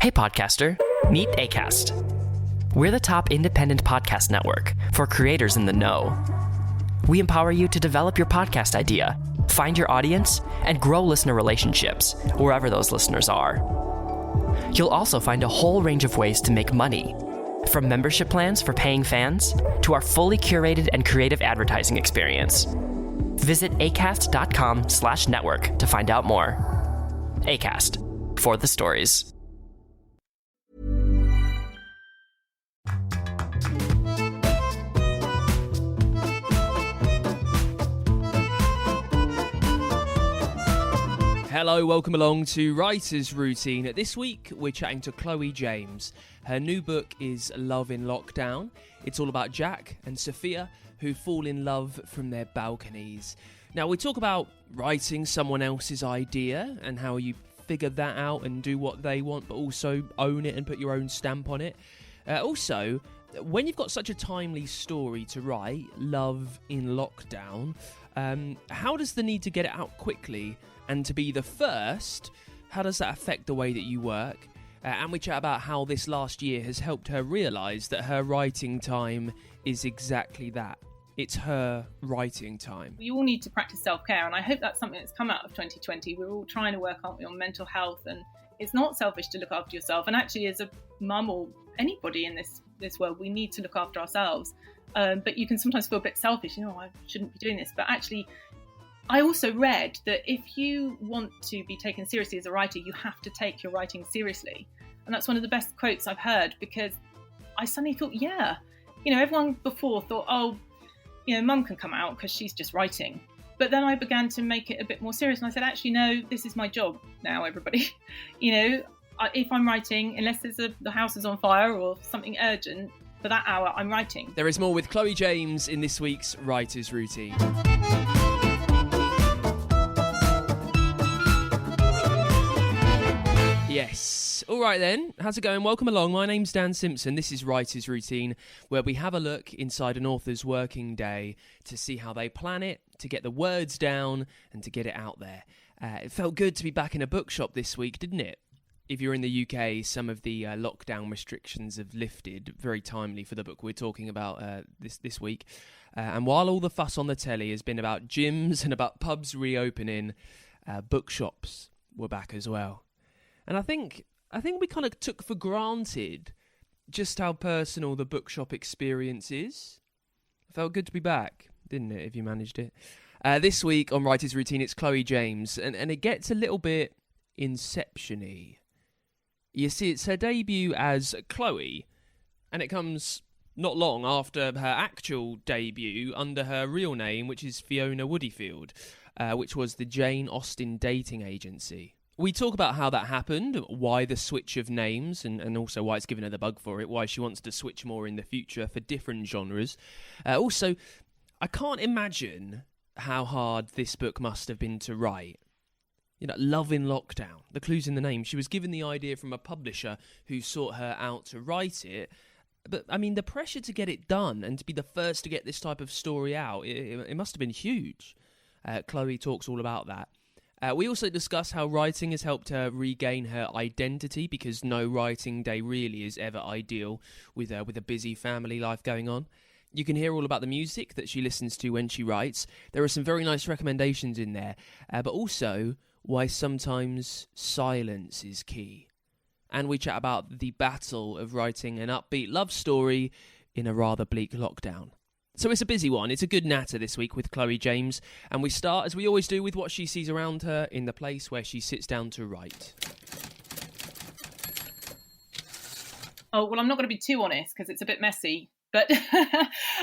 Hey podcaster, meet Acast. We're the top independent podcast network for creators in the know. We empower you to develop your podcast idea, find your audience, and grow listener relationships wherever those listeners are. You'll also find a whole range of ways to make money, from membership plans for paying fans to our fully curated and creative advertising experience. Visit acast.com/network to find out more. Acast, for the stories. Hello, welcome along to Writer's Routine. This week, we're chatting to Chloe James. Her new book is Love in Lockdown. It's all about Jack and Sophia, who fall in love from their balconies. Now, we talk about writing someone else's idea and how you figure that out and do what they want, but also own it and put your own stamp on it. Also, when you've got such a timely story to write, Love in Lockdown, how does the need to get it out quickly and to be the first, how does that affect the way that you work? And we chat about how this last year has helped her realise that her writing time is exactly that. It's her writing time. We all need to practice self-care, and I hope that's something that's come out of 2020. We're all trying to work, aren't we, on mental health, and it's not selfish to look after yourself. And actually, as a mum or anybody in this world, we need to look after ourselves. But you can sometimes feel a bit selfish, I shouldn't be doing this. But actually, I also read that if you want to be taken seriously as a writer, you have to take your writing seriously. And that's one of the best quotes I've heard, because I suddenly thought, everyone before thought, mum can come out because she's just writing. But then I began to make it a bit more serious. And I said, actually, no, this is my job now, everybody. If I'm writing, unless the house is on fire or something urgent, for that hour, I'm writing. There is more with Chloe James in this week's Writer's Routine. Yes. All right then. How's it going? Welcome along. My name's Dan Simpson. This is Writer's Routine, where we have a look inside an author's working day to see how they plan it, to get the words down, and to get it out there. It felt good to be back in a bookshop this week, didn't it? If you're in the UK, some of the lockdown restrictions have lifted, very timely for the book we're talking about this week. And while all the fuss on the telly has been about gyms and about pubs reopening, bookshops were back as well. And I think we kind of took for granted just how personal the bookshop experience is. It felt good to be back, didn't it, if you managed it? This week on Writer's Routine, it's Chloe James, and it gets a little bit Inception-y. You see, it's her debut as Chloe, and it comes not long after her actual debut under her real name, which is Fiona Woodyfield, which was the Jane Austen dating agency. We talk about how that happened, why the switch of names, and also why it's given her the bug for it, why she wants to switch more in the future for different genres. Also, I can't imagine how hard this book must have been to write. Love in Lockdown. The clue's in the name. She was given the idea from a publisher who sought her out to write it. But, the pressure to get it done and to be the first to get this type of story out, it must have been huge. Chloe talks all about that. We also discuss how writing has helped her regain her identity, because no writing day really is ever ideal with a busy family life going on. You can hear all about the music that she listens to when she writes. There are some very nice recommendations in there, but also why sometimes silence is key. And we chat about the battle of writing an upbeat love story in a rather bleak lockdown. So it's a busy one. It's a good natter this week with Chloe James. And we start, as we always do, with what she sees around her in the place where she sits down to write. Oh, well, I'm not going to be too honest because it's a bit messy. But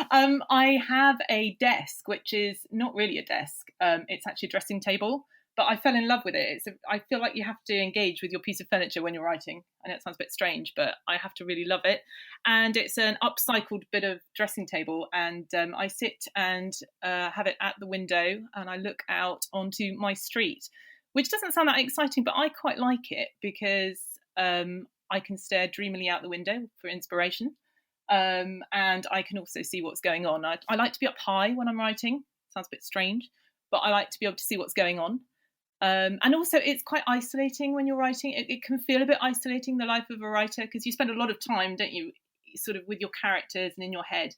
I have a desk, which is not really a desk. It's actually a dressing table. But I fell in love with it. I feel like you have to engage with your piece of furniture when you're writing. I know it sounds a bit strange, but I have to really love it. And it's an upcycled bit of dressing table. And I sit and have it at the window, and I look out onto my street, which doesn't sound that exciting, but I quite like it because I can stare dreamily out the window for inspiration. And I can also see what's going on. I like to be up high when I'm writing. Sounds a bit strange, but I like to be able to see what's going on. And also it's quite isolating when you're writing. It can feel a bit isolating, the life of a writer, because you spend a lot of time, don't you, sort of with your characters and in your head.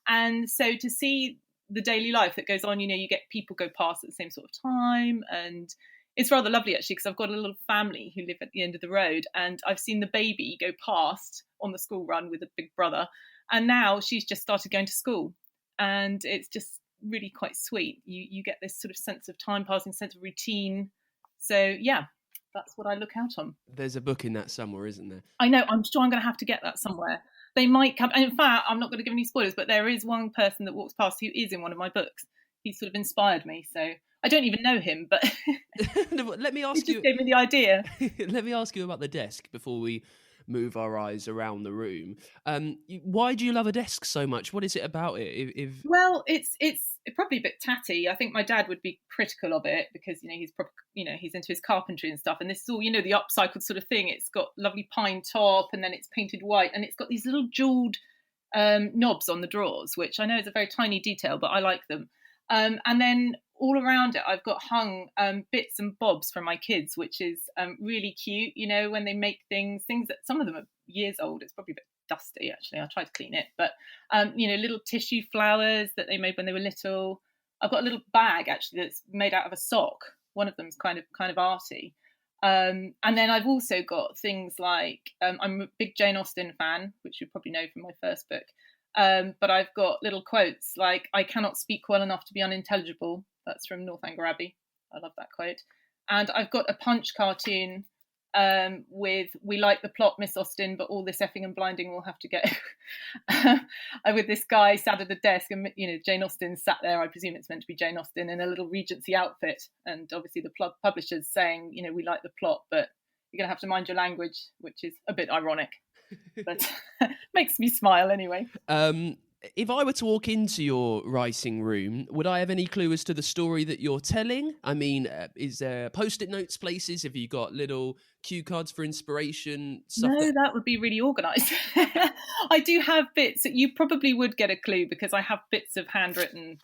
And so to see the daily life that goes on, you get people go past at the same sort of time, and it's rather lovely actually, because I've got a little family who live at the end of the road, and I've seen the baby go past on the school run with a big brother, and now she's just started going to school, and it's just really quite sweet. You get this sort of sense of time passing, sense of routine. So yeah, that's what I look out on. There's a book in that somewhere, isn't there? I know, I'm sure I'm going to have to get that somewhere. They might come, and in fact, I'm not going to give any spoilers, but there is one person that walks past who is in one of my books. He sort of inspired me, so I don't even know him, but Let me ask he just gave me the idea. Let me ask you about the desk before we move our eyes around the room. Why do you love a desk so much? What is it about it? Well, it's probably a bit tatty. I think my dad would be critical of it because he's into his carpentry and stuff, and this is all the upcycled sort of thing. It's got lovely pine top, and then it's painted white, and it's got these little jeweled knobs on the drawers, which I know is a very tiny detail, but I like them. And then all around it, I've got hung bits and bobs from my kids, which is really cute. When they make things that some of them are years old. It's probably a bit dusty, actually. I'll try to clean it. But, little tissue flowers that they made when they were little. I've got a little bag, actually, that's made out of a sock. One of them's kind of arty. And then I've also got things like, I'm a big Jane Austen fan, which you probably know from my first book. But I've got little quotes like, "I cannot speak well enough to be unintelligible." That's from Northanger Abbey. I love that quote. And I've got a Punch cartoon with "We like the plot, Miss Austen, but all this effing and blinding will have to go." With this guy sat at the desk, and Jane Austen sat there. I presume it's meant to be Jane Austen in a little Regency outfit, and obviously the publishers saying, "We like the plot, but you're going to have to mind your language," which is a bit ironic. But makes me smile anyway. If I were to walk into your writing room, would I have any clue as to the story that you're telling? I mean, is there post-it notes places? Have you got little cue cards for inspiration? No, that would be really organised. I do have bits that you probably would get a clue, because I have bits of handwritten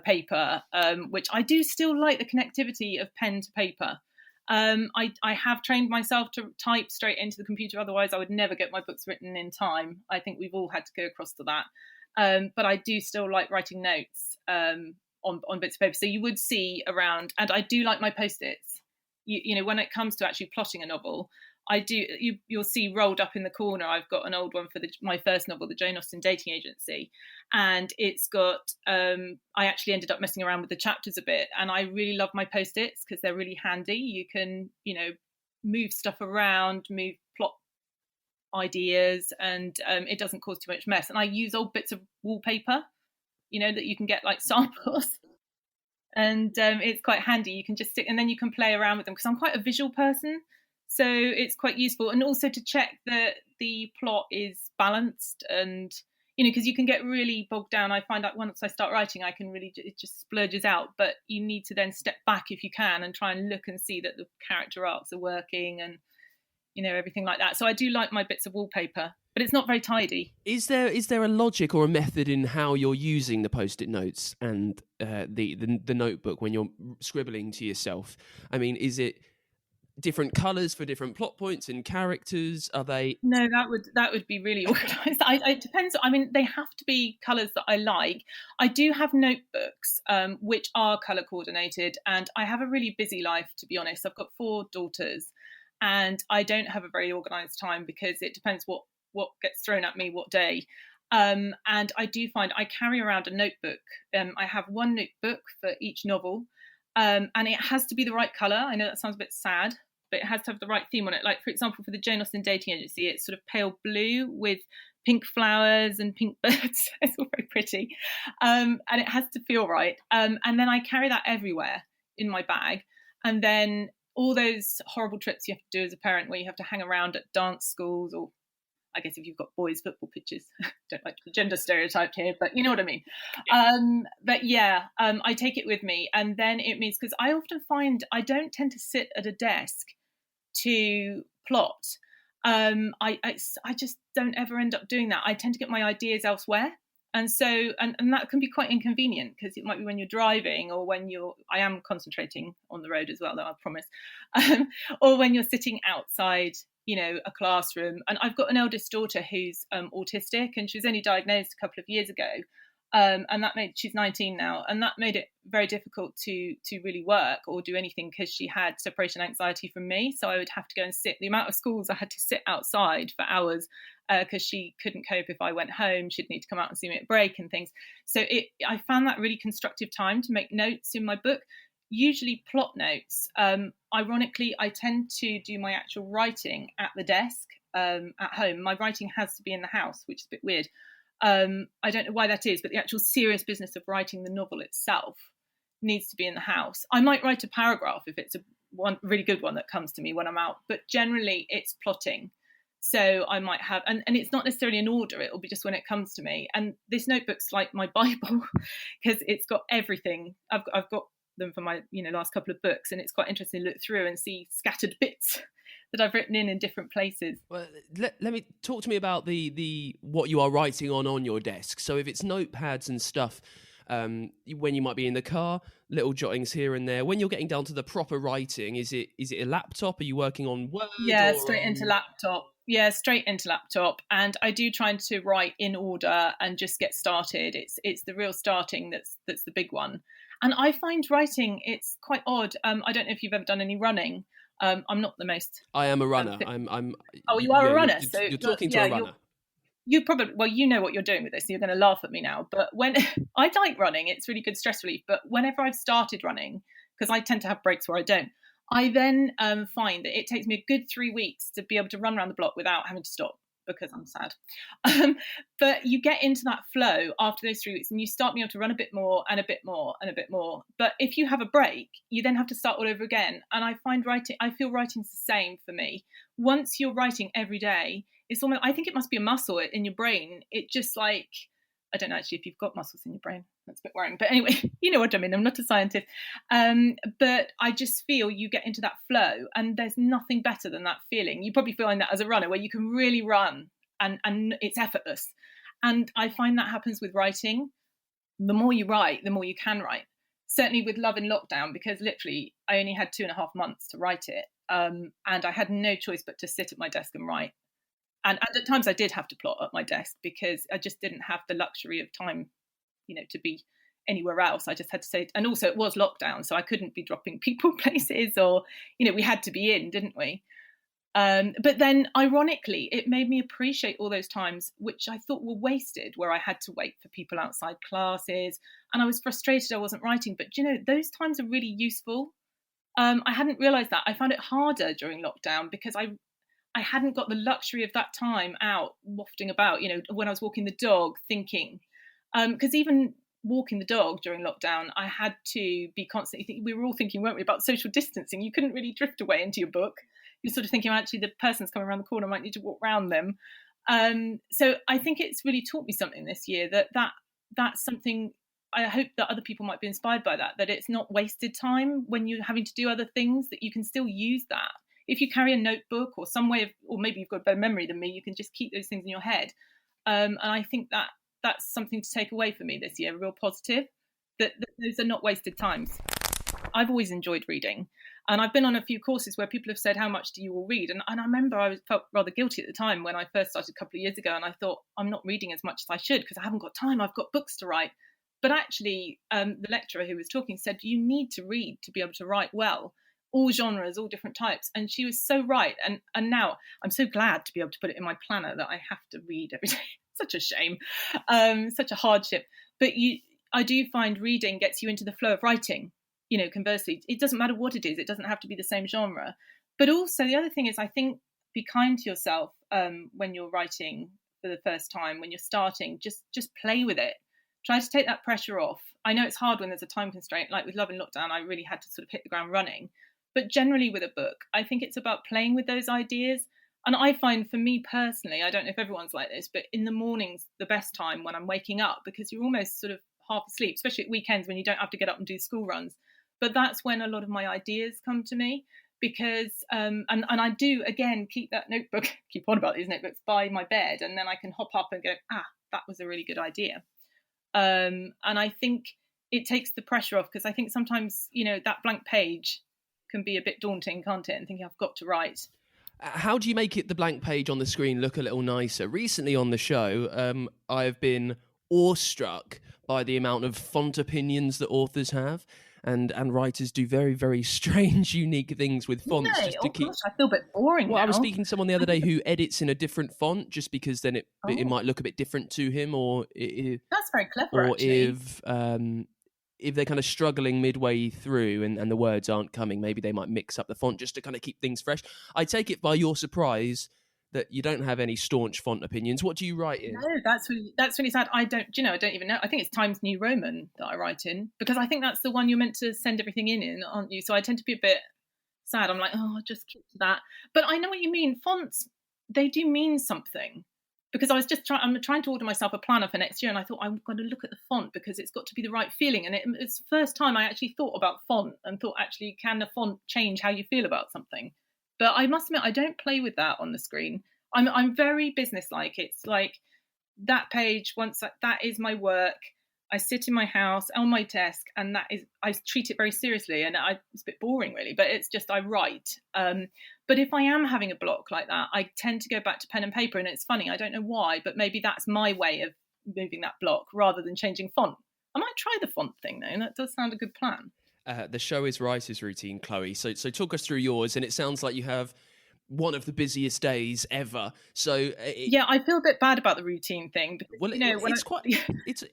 paper, which I do still like the connectivity of pen to paper. I have trained myself to type straight into the computer, otherwise I would never get my books written in time. I think we've all had to go across to that. But I do still like writing notes on bits of paper. So you would see around, and I do like my post-its. When it comes to actually plotting a novel, you'll see rolled up in the corner, I've got an old one for my first novel, the Jane Austen Dating Agency, and it's got I actually ended up messing around with the chapters a bit, and I really love my post-its because they're really handy. You can move stuff around, move plot ideas, and it doesn't cause too much mess. And I use old bits of wallpaper that you can get like samples, and it's quite handy. You can just stick, and then you can play around with them, because I'm quite a visual person. So it's quite useful, and also to check that the plot is balanced, and because you can get really bogged down. I find that once I start writing, I can really, it just splurges out. But you need to then step back if you can and try and look and see that the character arcs are working, and everything like that. So I do like my bits of wallpaper, but it's not very tidy. Is there a logic or a method in how you're using the post-it notes and the notebook when you're scribbling to yourself? I mean, is it different colours for different plot points and characters? Are they? No, that would be really organised. It depends. I mean, they have to be colours that I like. I do have notebooks which are colour coordinated, and I have a really busy life, to be honest. I've got 4 daughters, and I don't have a very organised time, because it depends what gets thrown at me what day. And I do find I carry around a notebook. I have one notebook for each novel. And it has to be the right colour. I know that sounds a bit sad, but it has to have the right theme on it. Like, for example, for the Jane Austen Dating Agency, it's sort of pale blue with pink flowers and pink birds. It's all very pretty. And it has to feel right. And then I carry that everywhere in my bag. And then all those horrible trips you have to do as a parent, where you have to hang around at dance schools, or I guess if you've got boys' football pitches. Don't like to be gender stereotyped here, but you know what I mean. Yeah. I take it with me, and then it means, because I often find I don't tend to sit at a desk to plot. I just don't ever end up doing that. I tend to get my ideas elsewhere, And so, and that can be quite inconvenient, because it might be when you're driving, or when I am concentrating on the road as well, though, I promise, or when you're sitting outside, a classroom. And I've got an eldest daughter who's autistic, and she was only diagnosed a couple of years ago. And she's 19 now, and that made it very difficult to really work or do anything, because she had separation anxiety from me. So I would have to go and sit. The amount of schools I had to sit outside for hours, because she couldn't cope if I went home. She'd need to come out and see me at break and things. So I found that really constructive time to make notes in my book, usually plot notes. Ironically, I tend to do my actual writing at the desk at home. My writing has to be in the house, which is a bit weird. I don't know why that is, but the actual serious business of writing the novel itself needs to be in the house. I might write a paragraph if it's one really good one that comes to me when I'm out, but generally it's plotting. So I might have, and it's not necessarily in order, it'll be just when it comes to me. And this notebook's like my Bible, because it's got everything. I've got them for my last couple of books, and it's quite interesting to look through and see scattered bits that I've written in different places. Well, let me talk to me about the what you are writing on your desk. So if it's notepads and stuff, when you might be in the car, little jottings here and there. When you're getting down to the proper writing, is it a laptop? Are you working on Word? Yeah, straight into laptop. Yeah, straight into laptop. And I do try to write in order and just get started. It's the real starting that's the big one. And I find writing, it's quite odd. I don't know if you've ever done any running. I'm not the most. I am a runner. I'm. Oh, you are a runner. You're, so you're talking to a runner. You probably, well, you know what you're doing with this, so you're going to laugh at me now. But when I like running, it's really good stress relief. But whenever I've started running, because I tend to have breaks where I don't, I then find that it takes me a good 3 weeks to be able to run around the block without having to stop, because I'm sad. But you get into that flow after those 3 weeks, and you start being able to run a bit more and a bit more and a bit more. But if you have a break, you then have to start all over again. And I feel writing's the same for me. Once you're writing every day, it's almost, I think it must be a muscle in your brain. It just like, I don't know actually if you've got muscles in your brain. That's a bit worrying. But anyway, you know what I mean. I'm not a scientist. But I just feel you get into that flow, and there's nothing better than that feeling. You probably find that as a runner, where you can really run and it's effortless. And I find that happens with writing. The more you write, the more you can write. Certainly with Love in Lockdown, because literally I only had 2.5 months to write it. And I had no choice but to sit at my desk and write. And at times I did have to plot at my desk, because I just didn't have the luxury of time, to be anywhere else. I just had to say, and also it was lockdown, so I couldn't be dropping people places, or, we had to be in, didn't we? But then ironically, it made me appreciate all those times which I thought were wasted, where I had to wait for people outside classes and I was frustrated I wasn't writing. But, those times are really useful. I hadn't realised that. I found it harder during lockdown, because I hadn't got the luxury of that time out wafting about, when I was walking the dog, thinking. Because even walking the dog during lockdown, I had to be constantly thinking, we were all thinking, weren't we, about social distancing. You couldn't really drift away into your book. You're sort of thinking, actually, the person's coming around the corner, I might need to walk around them. So I think it's really taught me something this year, that's something I hope that other people might be inspired by, that it's not wasted time when you're having to do other things, that you can still use that. If you carry a notebook or some way of, or maybe you've got a better memory than me, you can just keep those things in your head. And I think that's something to take away for me this year, real positive, that those are not wasted times. I've always enjoyed reading. And I've been on a few courses where people have said, how much do you all read? And I remember I felt rather guilty at the time when I first started a couple of years ago. And I thought, I'm not reading as much as I should, because I haven't got time. I've got books to write. But actually, the lecturer who was talking said, you need to read to be able to write well. All genres, all different types. And she was so right. And now I'm so glad to be able to put it in my planner that I have to read every day. Such a shame, such a hardship. But I do find reading gets you into the flow of writing. Conversely, it doesn't matter what it is. It doesn't have to be the same genre. But also the other thing is, I think, be kind to yourself when you're writing for the first time, when you're starting, just play with it. Try to take that pressure off. I know it's hard when there's a time constraint. Like with Love in Lockdown, I really had to sort of hit the ground running. But generally with a book, I think it's about playing with those ideas. And I find, for me personally, I don't know if everyone's like this, but in the morning's the best time when I'm waking up, because you're almost sort of half asleep, especially at weekends when you don't have to get up and do school runs. But that's when a lot of my ideas come to me, because, and I do, again, keep that notebook, keep on about these notebooks by my bed, and then I can hop up and go, that was a really good idea. And I think it takes the pressure off, because I think sometimes, that blank page can be a bit daunting, can't it? And thinking I've got to write. How do you make the blank page on the screen look a little nicer? Recently on the show, I've been awestruck by the amount of font opinions that authors have, and writers do very, very strange, unique things with fonts. No, Just to keep... gosh, I feel a bit boring now. I was speaking to someone the other day who edits in a different font, just because then it might look a bit different to him, that's very clever. Actually, if they're kind of struggling midway through and the words aren't coming, maybe they might mix up the font just to kind of keep things fresh. I take it by your surprise that you don't have any staunch font opinions. What do you write in? No, that's really sad. I don't even know. I think it's Times New Roman that I write in, because I think that's the one you're meant to send everything in, aren't you? So I tend to be a bit sad. I'm like, I'll just keep to that. But I know what you mean. Fonts, they do mean something. Because I was I'm trying to order myself a planner for next year, and I thought I've got to look at the font because it's got to be the right feeling. And it's the first time I actually thought about font and thought, actually, can the font change how you feel about something? But I must admit, I don't play with that on the screen. I'm very businesslike. It's like that page, once that is my work. I sit in my house on my desk, and I treat it very seriously. And it's a bit boring, really, but it's just I write. But if I am having a block like that, I tend to go back to pen and paper. And it's funny, I don't know why, but maybe that's my way of moving that block rather than changing font. I might try the font thing, though. That does sound a good plan. The show is Writer's Routine, Chloe. So talk us through yours. And it sounds like you have one of the busiest days ever. So yeah, I feel a bit bad about the routine thing. Because,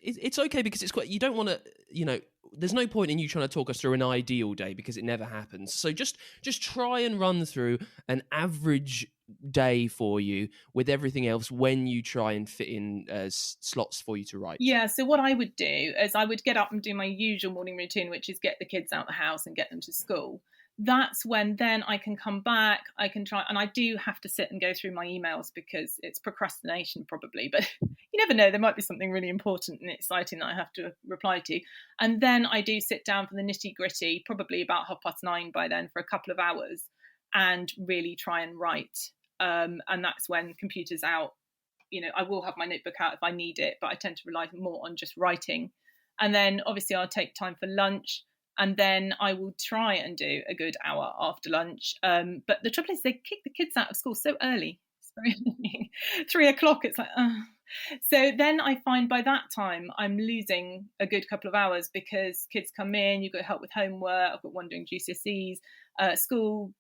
it's okay, because it's quite, you don't want to, there's no point in you trying to talk us through an ideal day, because it never happens. So just try and run through an average day for you with everything else when you try and fit in slots for you to write. Yeah, so what I would do is I would get up and do my usual morning routine, which is get the kids out of the house and get them to school. That's when then I can come back, I can try, and I do have to sit and go through my emails, because it's procrastination probably, but you never know, there might be something really important and exciting that I have to reply to. And then I do sit down for the nitty gritty, probably about 9:30 by then, for a couple of hours, and really try and write. And that's when computer's out. I will have my notebook out if I need it, but I tend to rely more on just writing. And then obviously I'll take time for lunch. And then I will try and do a good hour after lunch. But the trouble is, they kick the kids out of school so early. It's very annoying. 3:00, it's like, So then I find by that time I'm losing a good couple of hours, because kids come in, you've got to help with homework. I've got one doing GCSEs, school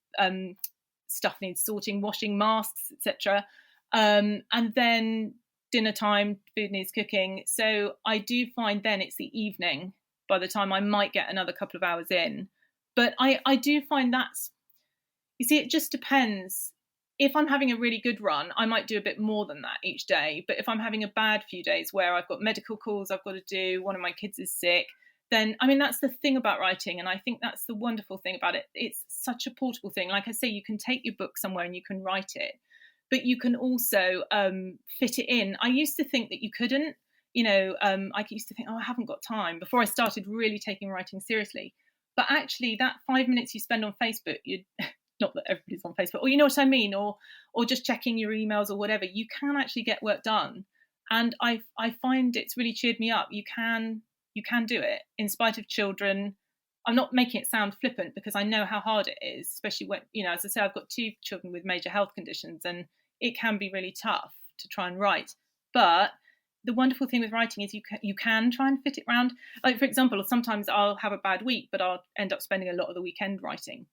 stuff needs sorting, washing, masks, etc. And then dinner time, food needs cooking. So I do find then it's the evening by the time I might get another couple of hours in. But I do find you see, it just depends. If I'm having a really good run, I might do a bit more than that each day. But if I'm having a bad few days where I've got medical calls I've got to do, one of my kids is sick, then, that's the thing about writing. And I think that's the wonderful thing about it. It's such a portable thing. Like I say, you can take your book somewhere and you can write it, but you can also fit it in. I used to think that you couldn't. I used to think, I haven't got time, before I started really taking writing seriously. But actually, that 5 minutes you spend on Facebook, not that everybody's on Facebook, or you know what I mean, or just checking your emails or whatever, you can actually get work done. And I find it's really cheered me up. You can do it in spite of children. I'm not making it sound flippant, because I know how hard it is, especially when, as I say, I've got 2 children with major health conditions, and it can be really tough to try and write. But the wonderful thing with writing is you can try and fit it around. Like, for example, sometimes I'll have a bad week, but I'll end up spending a lot of the weekend writing.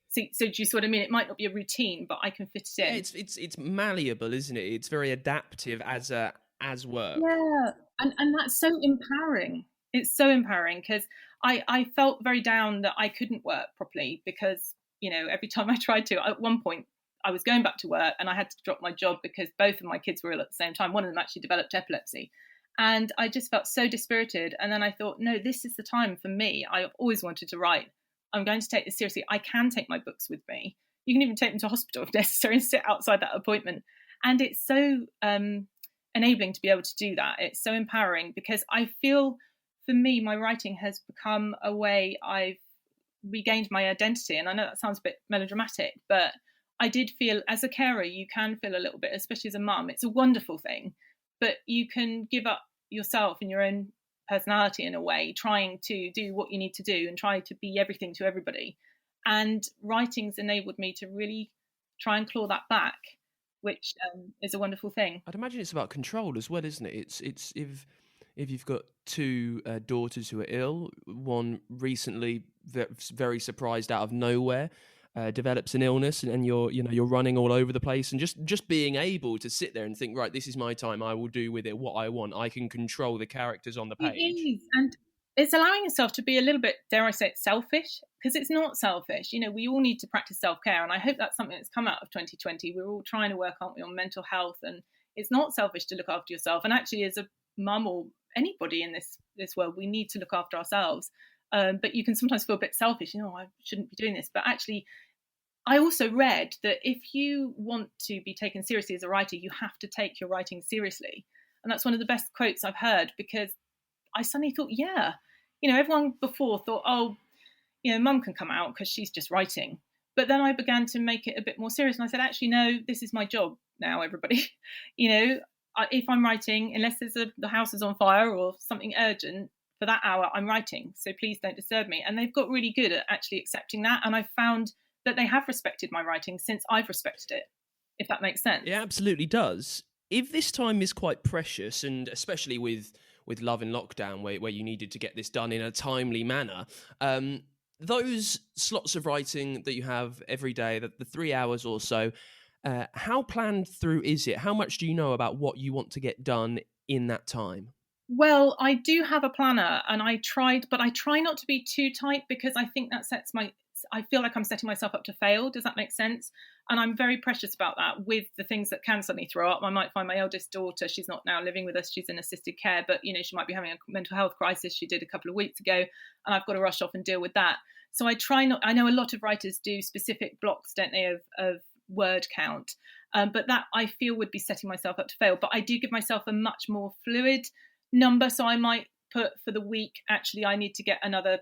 So do you see what I mean? It might not be a routine, but I can fit it in. Yeah, it's malleable, isn't it? It's very adaptive as work. Yeah, and that's so empowering. It's so empowering, because I felt very down that I couldn't work properly, because every time I tried to, at one point I was going back to work and I had to drop my job because both of my kids were ill at the same time. One of them actually developed epilepsy. And I just felt so dispirited. And then I thought, no, this is the time for me. I've always wanted to write. I'm going to take this seriously. I can take my books with me. You can even take them to hospital if necessary and sit outside that appointment. And it's so enabling to be able to do that. It's so empowering, because I feel, for me, my writing has become a way I've regained my identity. And I know that sounds a bit melodramatic, but I did feel, as a carer, you can feel a little bit, especially as a mum. It's a wonderful thing, but you can give up yourself and your own personality in a way, trying to do what you need to do and try to be everything to everybody. And writing's enabled me to really try and claw that back, which is a wonderful thing. I'd imagine it's about control as well, isn't it? It's if you've got two daughters who are ill, one recently very surprised out of nowhere develops an illness, and you're running all over the place, and just being able to sit there and think, right, this is my time, I will do with it what I want, I can control the characters on the page. It is, and it's allowing yourself to be a little bit, dare I say it, selfish, because it's not selfish. We all need to practice self-care, and I hope that's something that's come out of 2020. We're all trying to work, aren't we, on mental health, and it's not selfish to look after yourself. And actually, as a mum or anybody in this world, we need to look after ourselves. But you can sometimes feel a bit selfish, I shouldn't be doing this. But actually, I also read that if you want to be taken seriously as a writer, you have to take your writing seriously. And that's one of the best quotes I've heard, because I suddenly thought, everyone before thought, mum can come out because she's just writing. But then I began to make it a bit more serious. And I said, actually, no, this is my job now, everybody. If I'm writing, unless the house is on fire or something urgent, for that hour, I'm writing. So please don't disturb me. And they've got really good at actually accepting that. And I've found that they have respected my writing since I've respected it, if that makes sense. It absolutely does. If this time is quite precious, and especially with Love in Lockdown, where you needed to get this done in a timely manner, those slots of writing that you have every day, the 3 hours or so, how planned through is it? How much do you know about what you want to get done in that time? Well, I do have a planner, and I try not to be too tight, because I think that I feel like I'm setting myself up to fail. Does that make sense? And I'm very precious about that with the things that can suddenly throw up. I might find my eldest daughter, she's not now living with us, she's in assisted care, but she might be having a mental health crisis. She did a couple of weeks ago, and I've got to rush off and deal with that. So I try not, I know a lot of writers do specific blocks, don't they, of word count. But that I feel would be setting myself up to fail. But I do give myself a much more fluid number. So I might put for the week, actually, I need to get another,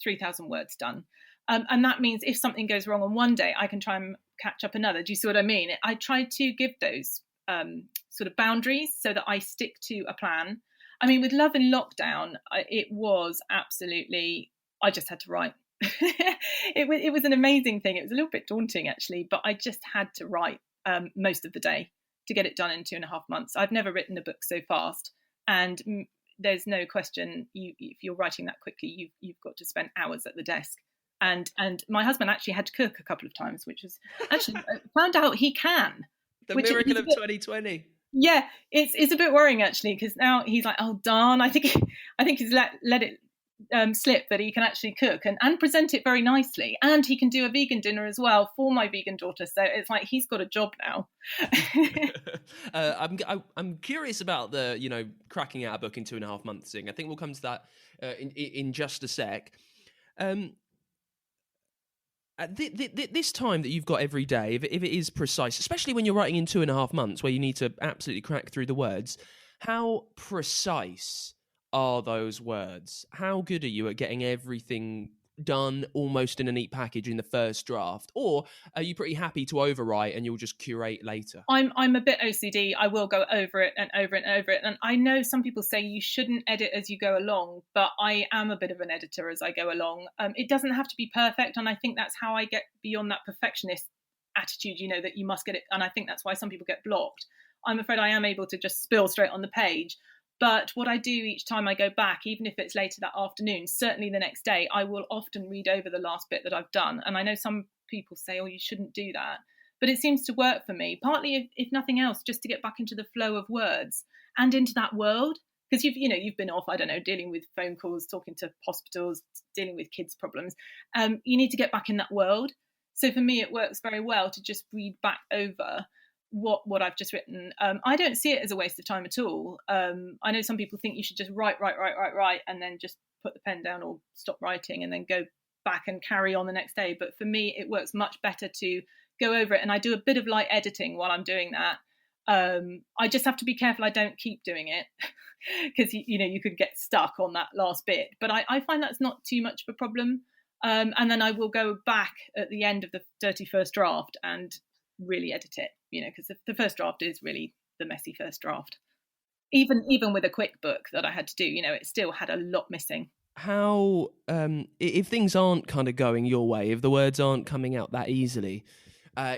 3,000 words done. And that means if something goes wrong on one day, I can try and catch up another. Do you see what I mean? I try to give those sort of boundaries so that I stick to a plan. I mean, with Love in Lockdown, it was absolutely, I just had to write. It was an amazing thing. It was a little bit daunting, actually, but I just had to write most of the day to get it done in 2.5 months. I've never written a book so fast. And there's no question, if you're writing that quickly, you've got to spend hours at the desk. And my husband actually had to cook a couple of times, which was actually found out he can. The miracle of 2020. Yeah, it's a bit worrying, actually, because now he's like, oh darn, I think he's let it slip that he can actually cook and present it very nicely, and he can do a vegan dinner as well for my vegan daughter. So it's like he's got a job now. I'm curious about the cracking out a book in 2.5 months thing. I think we'll come to that in just a sec. At this time that you've got every day, if it is precise, especially when you're writing in 2.5 months where you need to absolutely crack through the words, how precise are those words? How good are you at getting everything done almost in a neat package in the first draft? Or are you pretty happy to overwrite and you'll just curate later? I'm a bit OCD. I will go over it and over it and over it. And I know some people say you shouldn't edit as you go along, but I am a bit of an editor as I go along. It doesn't have to be perfect. And I think that's how I get beyond that perfectionist attitude, that you must get it. And I think that's why some people get blocked. I'm afraid I am able to just spill straight on the page. But what I do each time I go back, even if it's later that afternoon, certainly the next day, I will often read over the last bit that I've done. And I know some people say, oh, you shouldn't do that. But it seems to work for me, partly, if nothing else, just to get back into the flow of words and into that world. Because you've been off, dealing with phone calls, talking to hospitals, dealing with kids' problems. You need to get back in that world. So for me, it works very well to just read back over what I've just written. I don't see it as a waste of time at all. I know some people think you should just write, and then just put the pen down or stop writing and then go back and carry on the next day. But for me, it works much better to go over it. And I do a bit of light editing while I'm doing that. I just have to be careful I don't keep doing it because, you could get stuck on that last bit. But I find that's not too much of a problem. And then I will go back at the end of the 31st draft and really edit it, because the first draft is really the messy first draft. Even with a quick book that I had to do, it still had a lot missing. How, if things aren't kind of going your way, if the words aren't coming out that easily,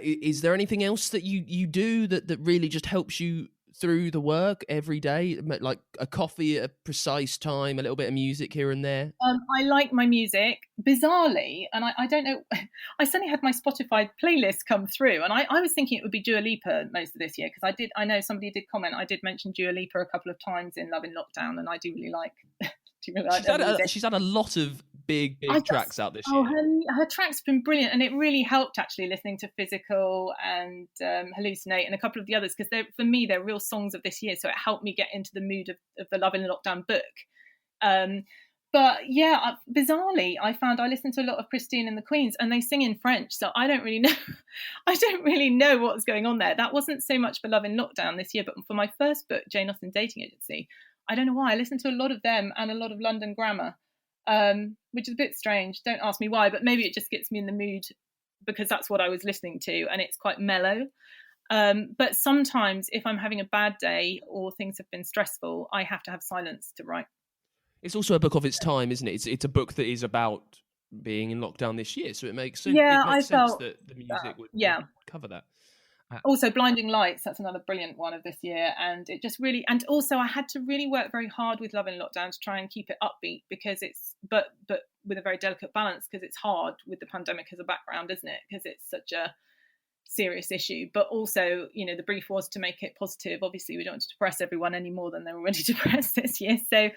is there anything else that you do that really just helps you through the work every day, like a coffee at a precise time, a little bit of music here and there? I like my music, bizarrely, and I don't know. I suddenly had my Spotify playlist come through, and I was thinking it would be Dua Lipa most of this year, because I know somebody did comment. I did mention Dua Lipa a couple of times in Love in Lockdown, and I do really like. She's had a lot of big tracks out this year. Her tracks have been brilliant, and it really helped actually listening to Physical and Hallucinate and a couple of the others, because for me they're real songs of this year, so it helped me get into the mood of the Love in Lockdown book. But yeah, bizarrely, I found I listened to a lot of Christine and the Queens, and they sing in French, so I don't really know. I don't really know what's going on there. That wasn't so much for Love in Lockdown this year, but for my first book, Jane Austen Dating Agency, I don't know why I listened to a lot of them and a lot of London Grammar, which is a bit strange. Don't ask me why, but maybe it just gets me in the mood because that's what I was listening to, and it's quite mellow. But sometimes, if I'm having a bad day or things have been stressful, I have to have silence to write. It's also a book of its time, isn't it? It's a book that is about being in lockdown this year, so it makes sense that the music would cover that. Also, Blinding Lights, that's another brilliant one of this year, and it just really, and also I had to really work very hard with Love in Lockdown to try and keep it upbeat, because it's but with a very delicate balance, because it's hard with the pandemic as a background, isn't it? Because it's such a serious issue, but also, the brief was to make it positive. Obviously, we don't want to depress everyone any more than they were already depressed this year, so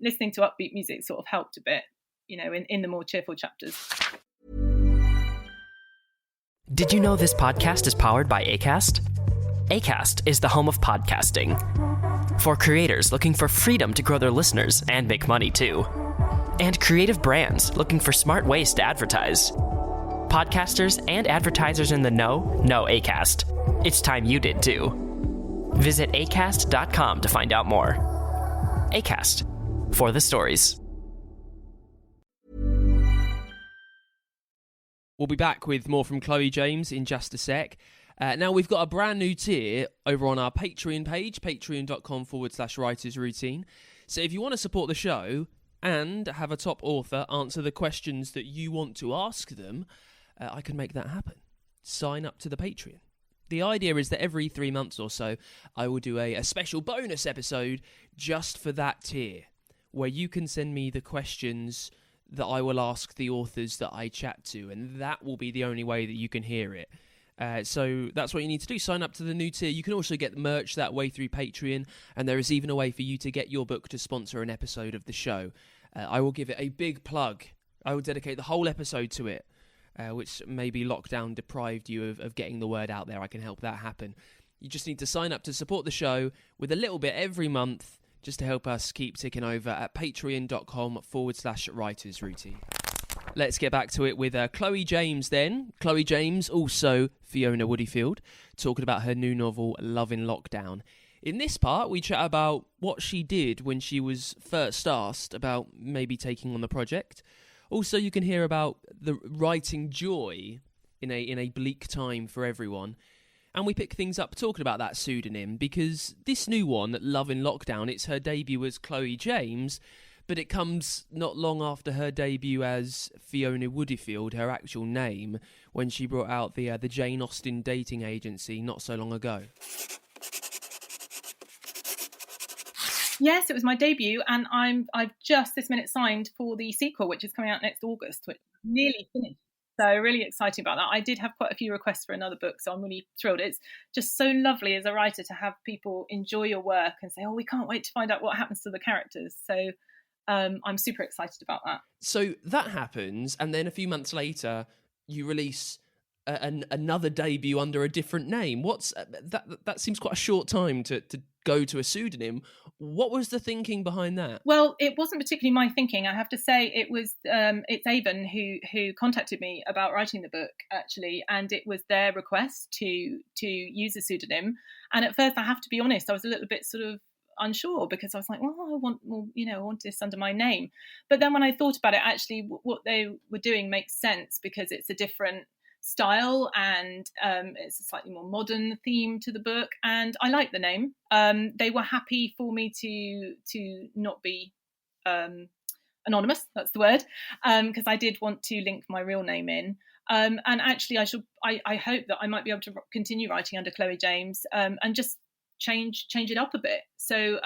listening to upbeat music sort of helped a bit, in the more cheerful chapters. Did you know this podcast is powered by Acast? Acast is the home of podcasting. For creators looking for freedom to grow their listeners and make money too. And creative brands looking for smart ways to advertise. Podcasters and advertisers in the know Acast. It's time you did too. Visit acast.com to find out more. Acast, for the stories. We'll be back with more from Chloe James in just a sec. Now, we've got a brand new tier over on our Patreon page, patreon.com/writersroutine. So if you want to support the show and have a top author answer the questions that you want to ask them, I can make that happen. Sign up to the Patreon. The idea is that every 3 months or so, I will do a special bonus episode just for that tier, where you can send me the questions that I will ask the authors that I chat to, and that will be the only way that you can hear it. So that's what you need to do. Sign up to the new tier. You can also get merch that way through Patreon, and there is even a way for you to get your book to sponsor an episode of the show. I will give it a big plug. I will dedicate the whole episode to it, which maybe lockdown deprived you of getting the word out there. I can help that happen. You just need to sign up to support the show with a little bit every month, just to help us keep ticking over at patreon.com/writersroutine. Let's get back to it with Chloe James then. Chloe James, also Fiona Woodyfield, talking about her new novel, Love in Lockdown. In this part, we chat about what she did when she was first asked about maybe taking on the project. Also, you can hear about the writing joy in a bleak time for everyone. And we pick things up talking about that pseudonym, because this new one, Love in Lockdown, it's her debut as Chloe James, but it comes not long after her debut as Fiona Woodyfield, her actual name, when she brought out the Jane Austen Dating Agency not so long ago. Yes, it was my debut, and I've just this minute signed for the sequel, which is coming out next August, which is nearly finished. So really exciting about that. I did have quite a few requests for another book, so I'm really thrilled. It's just so lovely as a writer to have people enjoy your work and say, oh, we can't wait to find out what happens to the characters. So I'm super excited about that. So that happens, and then a few months later, you release another debut under a different name. What's that seems quite a short time to go to a pseudonym. What was the thinking behind that? Well, it wasn't particularly my thinking. I have to say it was it's Avon who contacted me about writing the book, actually, and it was their request to use a pseudonym. And at first, I have to be honest, I was a little bit sort of unsure, because I was like, well, I want more, I want this under my name. But then when I thought about it, actually, what they were doing makes sense, because it's a different style, and it's a slightly more modern theme to the book, and I like the name. They were happy for me to not be anonymous, that's the word, because I did want to link my real name in. And actually, I hope that I might be able to continue writing under Chloe James, and just change it up a bit. So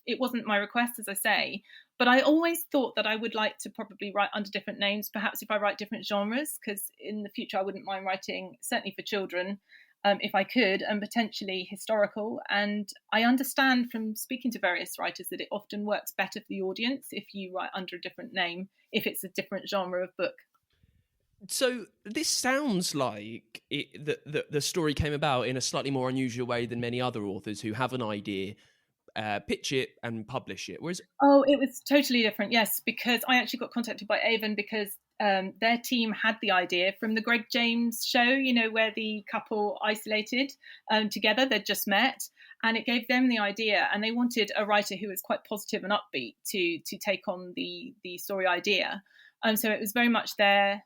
it wasn't my request, as I say, but I always thought that I would like to probably write under different names, perhaps if I write different genres, because in the future I wouldn't mind writing, certainly for children, if I could, and potentially historical. And I understand from speaking to various writers that it often works better for the audience if you write under a different name, if it's a different genre of book. So this sounds like the story came about in a slightly more unusual way than many other authors who have an idea, pitch it and publish it. Whereas, it was totally different, yes, because I actually got contacted by Avon because their team had the idea from the Greg James show, where the couple isolated together, they'd just met, and it gave them the idea, and they wanted a writer who was quite positive and upbeat to take on the story idea. So it was very much their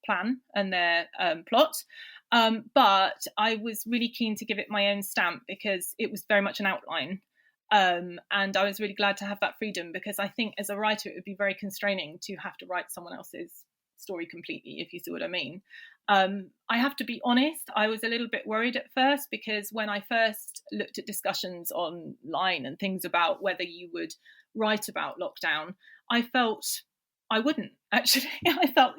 plan and their plot. But I was really keen to give it my own stamp because it was very much an outline. And I was really glad to have that freedom, because I think as a writer it would be very constraining to have to write someone else's story completely, if you see what I mean. I have to be honest, I was a little bit worried at first, because when I first looked at discussions online and things about whether you would write about lockdown, I felt I wouldn't, actually. I felt,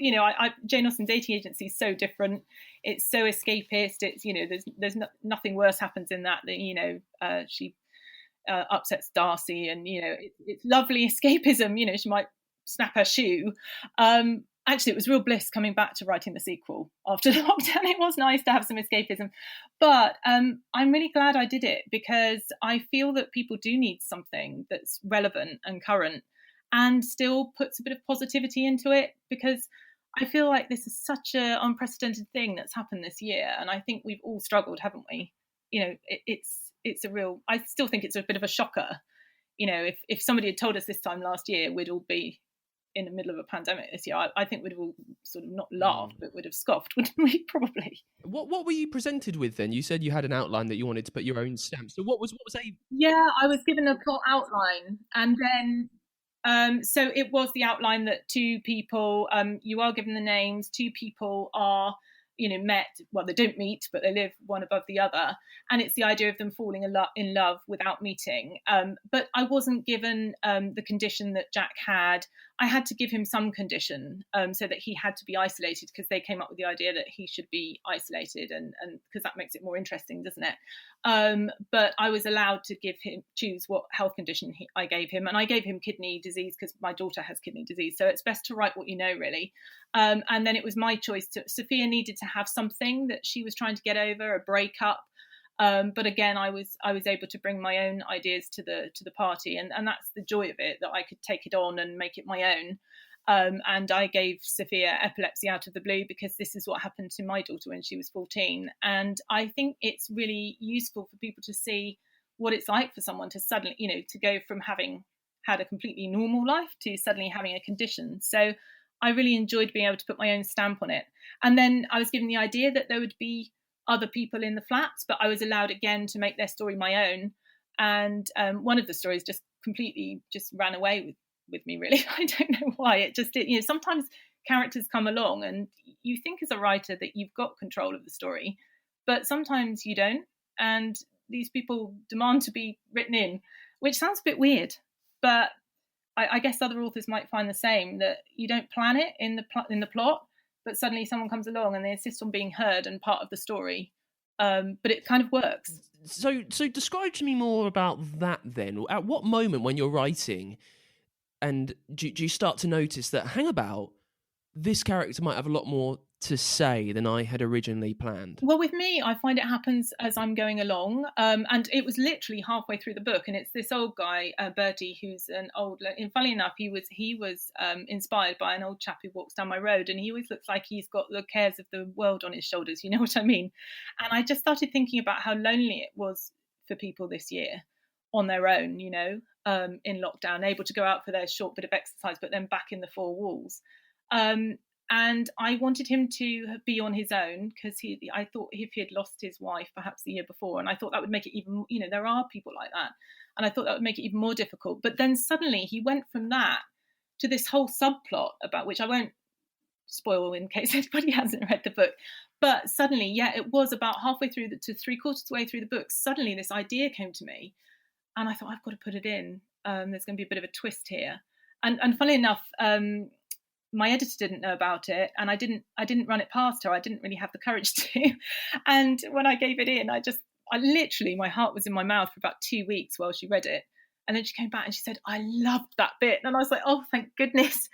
Jane Austen's dating agency is so different. It's so escapist. It's, there's nothing worse happens in that than, she upsets Darcy, and it's lovely escapism. She might snap her shoe. Actually, it was real bliss coming back to writing the sequel after the lockdown. It was nice to have some escapism, but I'm really glad I did it, because I feel that people do need something that's relevant and current and still puts a bit of positivity into it, because I feel like this is such an unprecedented thing that's happened this year, and I think we've all struggled, haven't we? It's a real, I still think it's a bit of a shocker. If somebody had told us this time last year we'd all be in the middle of a pandemic this year, I think we'd have all sort of not laughed, but would have scoffed, wouldn't we? Probably. What were you presented with then? You said you had an outline that you wanted to put your own stamp. So what was a? Yeah, I was given a plot outline, and then so it was the outline that two people, you are given the names, two people are met, well, they don't meet, but they live one above the other, and it's the idea of them falling in love without meeting. But I wasn't given the condition that Jack had. I had to give him some condition, so that he had to be isolated, because they came up with the idea that he should be isolated, and because that makes it more interesting, doesn't it? But I was allowed to choose what health condition I gave him, and I gave him kidney disease because my daughter has kidney disease, so it's best to write what you know, really. And then it was my choice. Sophia needed to have something that she was trying to get over, a breakup. But again, I was able to bring my own ideas to the party, and that's the joy of it, that I could take it on and make it my own. And I gave Sophia epilepsy out of the blue, because this is what happened to my daughter when she was 14. And I think it's really useful for people to see what it's like for someone to suddenly, to go from having had a completely normal life to suddenly having a condition. So I really enjoyed being able to put my own stamp on it. And then I was given the idea that there would be other people in the flats, but I was allowed again to make their story my own. And one of the stories just completely ran away with me, really. I don't know why. It just did. Sometimes characters come along and you think as a writer that you've got control of the story, but sometimes you don't. And these people demand to be written in, which sounds a bit weird, but I guess other authors might find the same, that you don't plan it in the plot, but suddenly someone comes along and they insist on being heard and part of the story. But it kind of works. So describe to me more about that then. At what moment when you're writing, and do you start to notice that, hang about, this character might have a lot more to say than I had originally planned? Well, with me, I find it happens as I'm going along. And it was literally halfway through the book, and it's this old guy, Bertie, who's an old, and funnily enough, he was inspired by an old chap who walks down my road, and he always looks like he's got the cares of the world on his shoulders, you know what I mean? And I just started thinking about how lonely it was for people this year on their own, in lockdown, able to go out for their short bit of exercise, but then back in the four walls. And I wanted him to be on his own because I thought if he had lost his wife perhaps the year before, and I thought that would make it even, there are people like that, and I thought that would make it even more difficult. But then suddenly he went from that to this whole subplot about which I won't spoil in case anybody hasn't read the book. But suddenly, it was about halfway through to 3/4 of the way through the book. Suddenly this idea came to me, and I thought, I've got to put it in. There's going to be a bit of a twist here. And funnily enough, my editor didn't know about it, and I didn't run it past her. I didn't really have the courage to. And when I gave it in, I literally, my heart was in my mouth for about 2 weeks while she read it. And then she came back and she said, I loved that bit. And I was like, oh, thank goodness.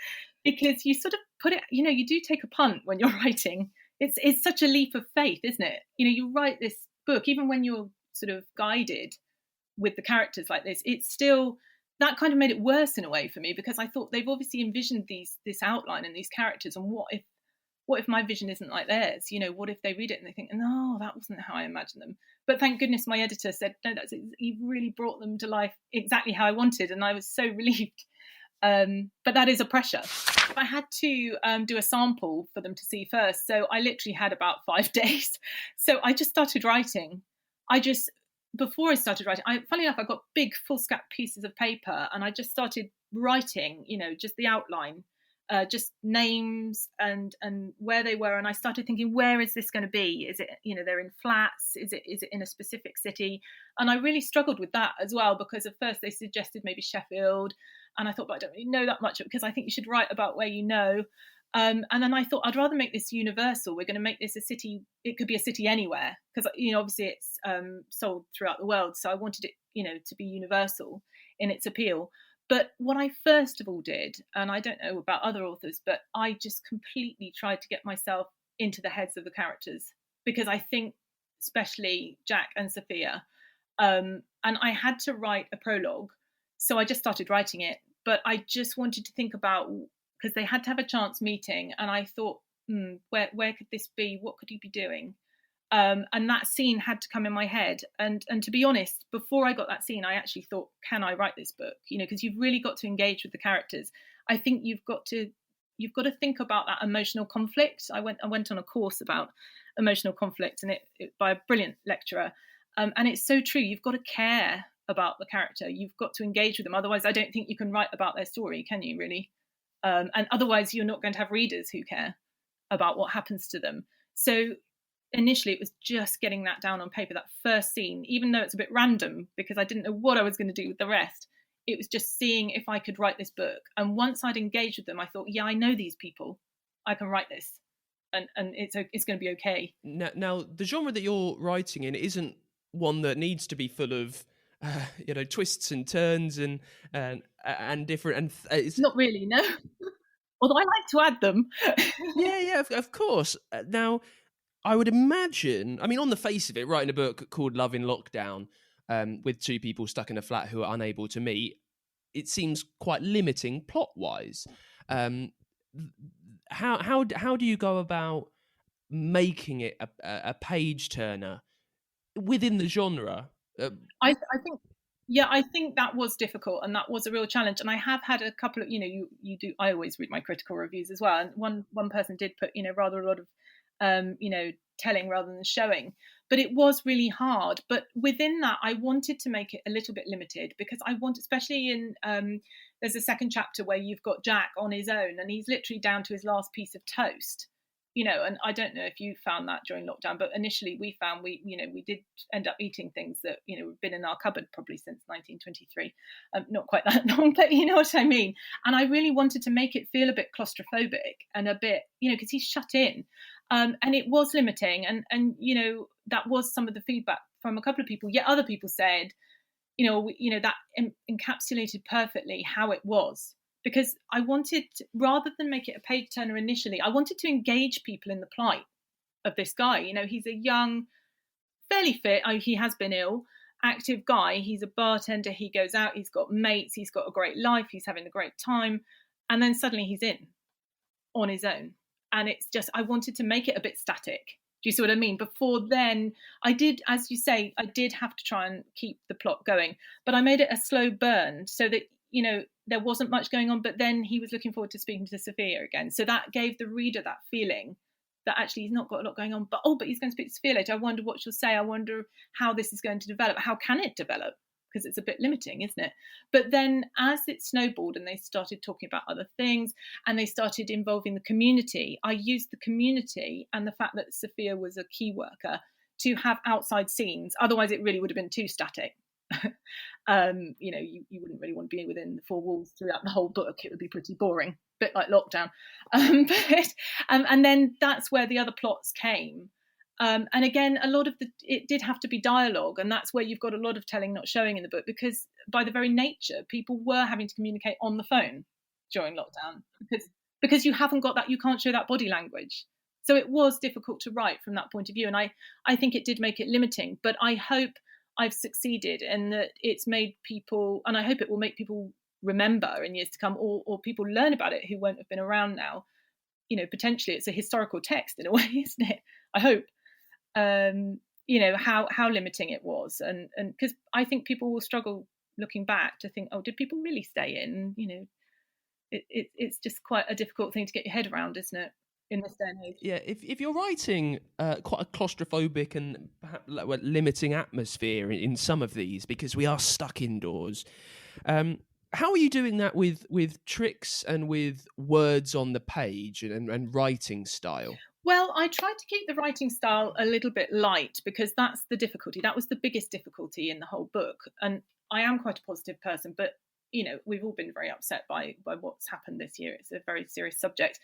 Because you sort of put it, you do take a punt when you're writing. It's such a leap of faith, isn't it? You write this book, even when you're sort of guided with the characters like this, it's still, that kind of made it worse in a way for me, because I thought they've obviously envisioned this outline and these characters, and what if my vision isn't like theirs? What if they read it and they think, no, that wasn't how I imagined them? But thank goodness my editor said, no, you've really brought them to life exactly how I wanted, and I was so relieved. But that is a pressure. I had to do a sample for them to see first, so I literally had about 5 days. So I just started writing. Before I started writing, funny enough, I got big foolscap pieces of paper, and I just started writing, just the outline, just names and where they were. And I started thinking, where is this going to be? Is it, they're in flats? Is it in a specific city? And I really struggled with that as well, because at first they suggested maybe Sheffield. And I thought, but I don't really know that much, because I think you should write about where you know. And then I thought, I'd rather make this universal. We're going to make this a city. It could be a city anywhere, because, obviously it's sold throughout the world. So I wanted it, to be universal in its appeal. But what I first of all did, and I don't know about other authors, but I just completely tried to get myself into the heads of the characters, because I think especially Jack and Sophia, and I had to write a prologue. So I just started writing it, but I just wanted to think about, because they had to have a chance meeting, and I thought, where could this be? What could he be doing? And that scene had to come in my head. And to be honest, before I got that scene, I actually thought, can I write this book? Because you've really got to engage with the characters. I think you've got to think about that emotional conflict. I went on a course about emotional conflict, and it by a brilliant lecturer. And it's so true. You've got to care about the character. You've got to engage with them. Otherwise, I don't think you can write about their story, can you, really? And otherwise, you're not going to have readers who care about what happens to them. So initially, it was just getting that down on paper, that first scene, even though it's a bit random, because I didn't know what I was going to do with the rest. It was just seeing if I could write this book. And once I'd engaged with them, I thought, I know these people. I can write this. And it's going to be okay. Now, the genre that you're writing in isn't one that needs to be full of twists and turns and different, and it's not really, no. Although I like to add them. yeah, of course. Now, I would imagine, on the face of it, writing a book called Love in Lockdown, with two people stuck in a flat who are unable to meet, it seems quite limiting plot-wise. How do you go about making it a page turner within the genre? I think that was difficult, and that was a real challenge. And I have had a couple of, you do. I always read my critical reviews as well, and one person did put, rather a lot of, telling rather than showing. But it was really hard. But within that, I wanted to make it a little bit limited, because I want, especially in there's a second chapter where you've got Jack on his own, and he's literally down to his last piece of toast. And I don't know if you found that during lockdown, but initially we found we did end up eating things that, have been in our cupboard probably since 1923. Not quite that long, but you know what I mean? And I really wanted to make it feel a bit claustrophobic and a bit, because he's shut in. And it was limiting. And that was some of the feedback from a couple of people. Yet other people said, that encapsulated perfectly how it was. Because I wanted, rather than make it a page turner initially, I wanted to engage people in the plight of this guy. He's a young, fairly fit, he has been ill, active guy. He's a bartender. He goes out. He's got mates. He's got a great life. He's having a great time. And then suddenly he's in on his own. And it's just, I wanted to make it a bit static. Do you see what I mean? Before then, I did, as you say, I did have to try and keep the plot going. But I made it a slow burn so that, there wasn't much going on, but then he was looking forward to speaking to Sophia again. So that gave the reader that feeling that actually he's not got a lot going on, but he's going to speak to Sophia later. I wonder what she'll say. I wonder how this is going to develop. How can it develop? Because it's a bit limiting, isn't it? But then as it snowballed and they started talking about other things and they started involving the community, I used the community and the fact that Sophia was a key worker to have outside scenes. Otherwise, it really would have been too static. You wouldn't really want to be within the four walls throughout the whole book. It would be pretty boring, a bit like Lockdown. And then that's where the other plots came. And again, it did have to be dialogue, and that's where you've got a lot of telling not showing in the book, because by the very nature, people were having to communicate on the phone during lockdown because you haven't got that, you can't show that body language. So it was difficult to write from that point of view, and I think it did make it limiting. But I hope I've succeeded in that it's made people, and I hope it will make people remember in years to come, or people learn about it who won't have been around now. Potentially it's a historical text in a way, isn't it? I hope. How limiting it was, and because I think people will struggle looking back to think, oh, did people really stay in? It's just quite a difficult thing to get your head around, isn't it, in this day and age? Yeah, if you're writing quite a claustrophobic and perhaps limiting atmosphere in some of these, because we are stuck indoors, how are you doing that with tricks and with words on the page and writing style? Well, I tried to keep the writing style a little bit light, because that's the difficulty. That was the biggest difficulty in the whole book. And I am quite a positive person, but, we've all been very upset by what's happened this year. It's a very serious subject.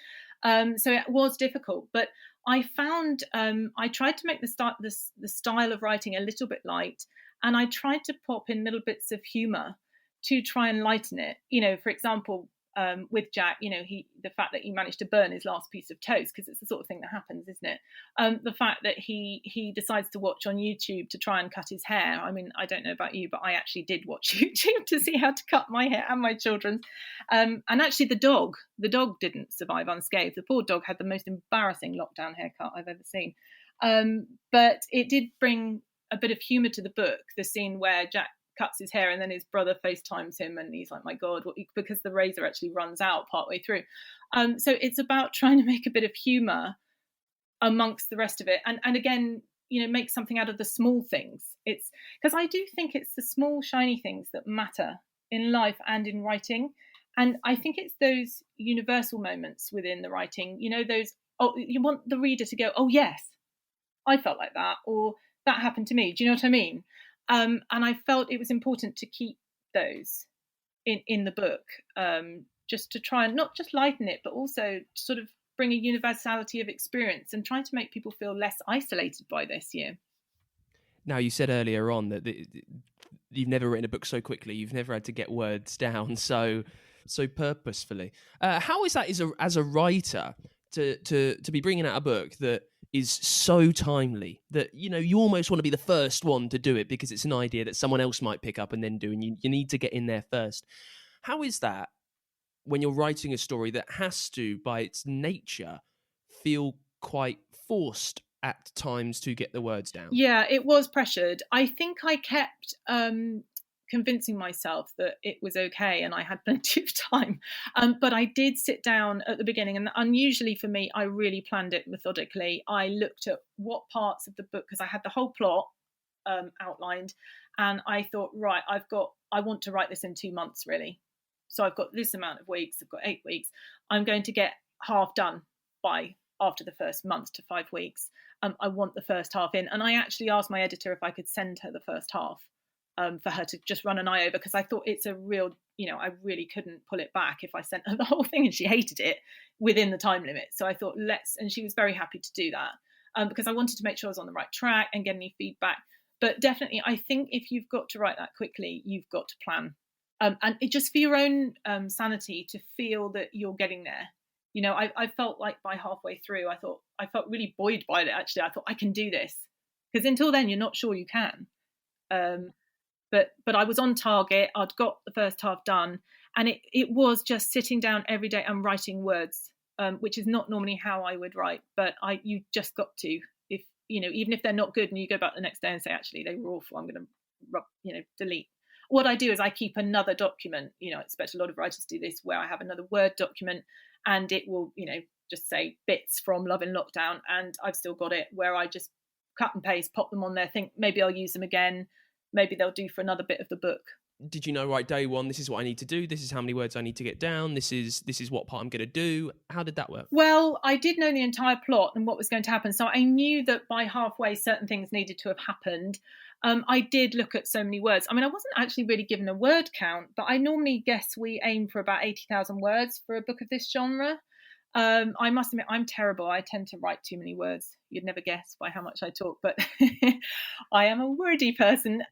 So it was difficult. But I found I tried to make the style of writing a little bit light. And I tried to pop in little bits of humour to try and lighten it. For example, with Jack, the fact that he managed to burn his last piece of toast, because it's the sort of thing that happens, isn't it? The fact that he decides to watch on YouTube to try and cut his hair. I mean, I don't know about you, but I actually did watch YouTube to see how to cut my hair and my children's. And actually the dog didn't survive unscathed. The poor dog had the most embarrassing lockdown haircut I've ever seen. But it did bring a bit of humour to the book, the scene where Jack cuts his hair and then his brother FaceTimes him and he's like, my God, because the razor actually runs out partway through. So it's about trying to make a bit of humour amongst the rest of it. And again, make something out of the small things. It's because I do think it's the small, shiny things that matter in life and in writing. And I think it's those universal moments within the writing, those, you want the reader to go, oh, yes, I felt like that, or that happened to me. Do you know what I mean? And I felt it was important to keep those in the book, just to try and not just lighten it, but also sort of bring a universality of experience and trying to make people feel less isolated by this year. Now, you said earlier on that you've never written a book so quickly. You've never had to get words down so purposefully. How is that as a writer to be bringing out a book that is so timely that, you almost want to be the first one to do it because it's an idea that someone else might pick up and then do, and you need to get in there first. How is that when you're writing a story that has to, by its nature, feel quite forced at times to get the words down? Yeah, it was pressured. I think I kept convincing myself that it was okay and I had plenty of time. But I did sit down at the beginning, and unusually for me, I really planned it methodically. I looked at what parts of the book, because I had the whole plot outlined, and I thought, right, I want to write this in 2 months, really. So I've got this amount of weeks, I've got 8 weeks. I'm going to get half done after the first month to 5 weeks. I want the first half in. And I actually asked my editor if I could send her the first half. For her to just run an eye over, because I thought it's a real, I really couldn't pull it back if I sent her the whole thing, and she hated it within the time limit. So I thought and she was very happy to do that, because I wanted to make sure I was on the right track and get any feedback. But definitely, I think if you've got to write that quickly, you've got to plan, and it just for your own sanity to feel that you're getting there. I felt like by halfway through, I felt really buoyed by it. Actually, I thought I can do this, because until then, you're not sure you can. But I was on target. I'd got the first half done, and it was just sitting down every day and writing words, which is not normally how I would write. But you just got to, even if they're not good, and you go back the next day and say, actually, they were awful, I'm going to delete. what I do is I keep another document. I expect a lot of writers do this, where I have another Word document, and it will, just say bits from Love in Lockdown, and I've still got it where I just cut and paste, pop them on there, think maybe I'll use them again, maybe they'll do for another bit of the book. Did you know right day one, this is what I need to do, this is how many words I need to get down, this is what part I'm going to do? How did that work? Well, I did know the entire plot and what was going to happen, so I knew that by halfway certain things needed to have happened. I did look at so many words. I mean, I wasn't actually really given a word count, but I normally guess we aim for about 80,000 words for a book of this genre. I must admit, I'm terrible. I tend to write too many words. You'd never guess by how much I talk, but I am a wordy person.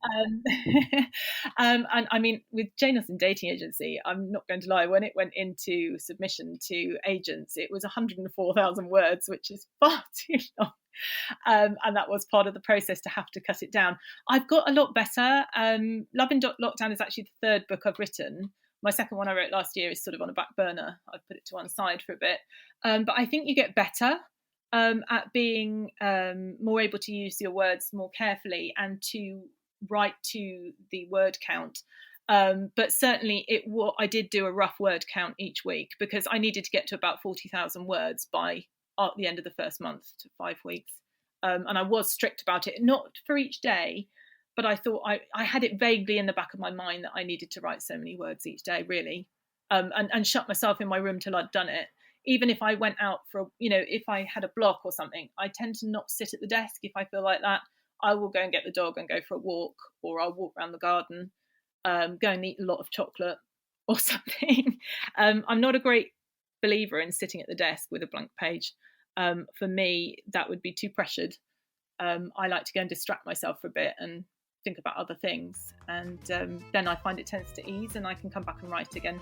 And I mean, with Jane Austen Dating Agency, I'm not going to lie, when it went into submission to agents, it was 104,000 words, which is far too long. And that was part of the process to have to cut it down. I've got a lot better. Love in Lockdown is actually the third book I've written. My second one I wrote last year is sort of on a back burner. I've put it to one side for a bit. But I think you get better at being more able to use your words more carefully and to write to the word count. But certainly I did do a rough word count each week, because I needed to get to about 40,000 words by the end of the first month to 5 weeks. And I was strict about it, not for each day, but I thought I had it vaguely in the back of my mind that I needed to write so many words each day, really, and shut myself in my room till I'd done it. Even if I went out for, if I had a block or something, I tend to not sit at the desk if I feel like that. I will go and get the dog and go for a walk, or I'll walk around the garden, go and eat a lot of chocolate or something. I'm not a great believer in sitting at the desk with a blank page. For me, that would be too pressured. I like to go and distract myself for a bit and think about other things, and then I find it tends to ease and I can come back and write again.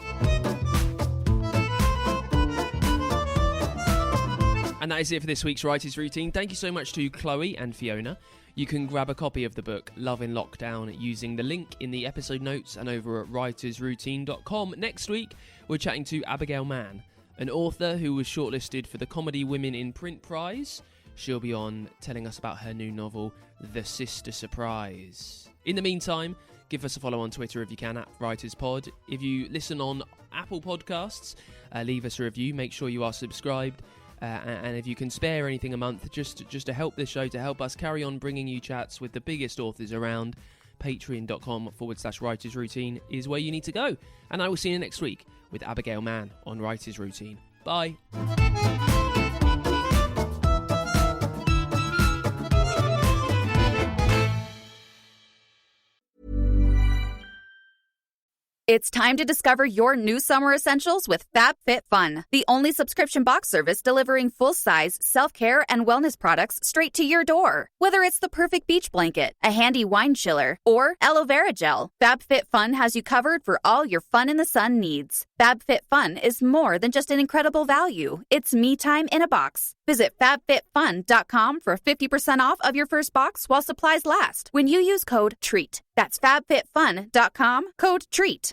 And that is it for this week's Writer's Routine. Thank you so much to Chloe and Fiona. You can grab a copy of the book Love in Lockdown using the link in the episode notes and over at writersroutine.com. Next week, we're chatting to Abigail Mann, an author who was shortlisted for the Comedy Women in Print Prize. She'll be on telling us about her new novel, The Sister Surprise. In the meantime, give us a follow on Twitter if you can, at WritersPod. If you listen on Apple Podcasts, leave us a review. Make sure you are subscribed. And if you can spare anything a month, just to help this show, to help us carry on bringing you chats with the biggest authors around, patreon.com/Writers Routine is where you need to go. And I will see you next week with Abigail Mann on Writers Routine. Bye. It's time to discover your new summer essentials with FabFitFun, the only subscription box service delivering full-size self-care and wellness products straight to your door. Whether it's the perfect beach blanket, a handy wine chiller, or aloe vera gel, FabFitFun has you covered for all your fun in the sun needs. FabFitFun is more than just an incredible value. It's me time in a box. Visit FabFitFun.com for 50% off of your first box while supplies last when you use code TREAT. That's FabFitFun.com, code TREAT.